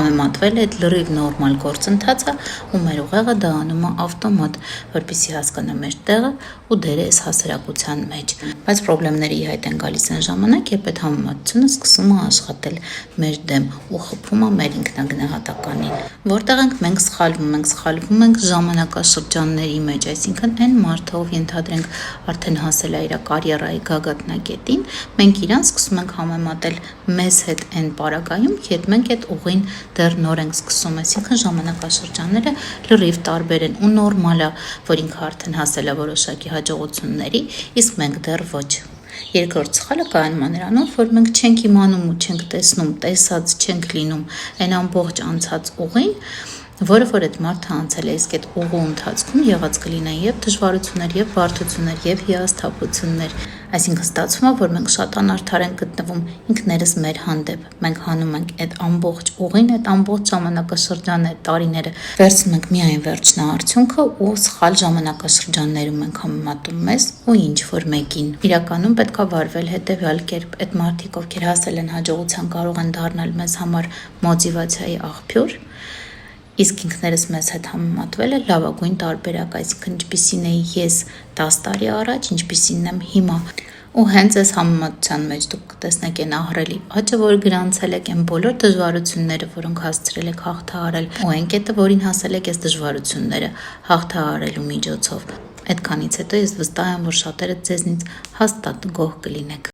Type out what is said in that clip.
համեմատվել է այդ լրիվ նորմալ գործընթացը ու մեր ուղեղը դա անում է ավտոմատ, որպեսզի հասկանա մեր տեղը ու դերը այս հասարակության մեջ։ Բայց խնդիրները ի հայտ են գալիս այն ժամանակ, երբ այդ համեմատությունը սկսում է աշխատել մեր դեմ ու խփում է մեր ինքնագնահատականին։ Որտեղ ենք մենք սխալվում ենք ժամանակաշրջանների մեջ, այսինքն այն մարդը, ով ենթադրենք արդեն հասել է իր կարիերայի գագաթնակետին, մենք իրան սկսում ենք համեմատել մեզ հետ այն պարագայում, երբ մենք այդ ուղին դեռ նոր ենք սկսում, այսինքն ժամանակաշրջանները լրիվ տարբեր են ու նորմալ է, որ ինքը արդեն հասել է որոշակի հաջողությունների, իսկ մենք դեռ ոչ։ Երկրորդ սխալը կայանում է նրանով, որ մենք չենք իմանում ու չենք տեսնում, տեսած չենք լինում այն ամբողջ անցած ուղին, որը որ այդ մարդը անցել է, իսկ այդ ուղու ընթացքում եղած կլինեն եւ դժվարություններ, եւ բարդություններ, եւ հիասթափություններ, այսինքն ստացվում է, որ մենք շատ անարդար ենք գտնվում ինքներս մեր հանդեպ, մենք հանում ենք այդ ամբողջ ուղին, այդ ամբողջ ժամանակաշրջանը, տարիները, վերցնում ենք միայն վերջնաարդյունքը ու սխալ ժամանակաշրջաններում ենք համեմատում մեզ ու ինչ որ մեկին։ Իրականում պետք է վարվել հետեւյալ կերպ, այդ մարդիկ, ովքեր հասել են հաջողության, կարող են դառնալ մեզ համար մոտիվացիայի աղբյուր, իսկ ինքներս մեզ հետ համեմատվելը լավագույն տարբերակ, այսինքն ինչպիսին էի ես 10 տարի առաջ, ինչպիսին եմ հիմա։ Ու հենց այս համեմատության մեջ դուք կտեսնեք այն ահռելի աճը, որ գրանցել եք, այն բոլոր դժվարությունները, որոնք հասցրել եք հաղթահարել, ու այն կետը, որին հասել եք այս դժվարությունները հաղթահարելու միջոցով։ Այդքանից հետո ես վստահ եմ, որ շատերը ձեզնից հաստատ գոհ կլինեք։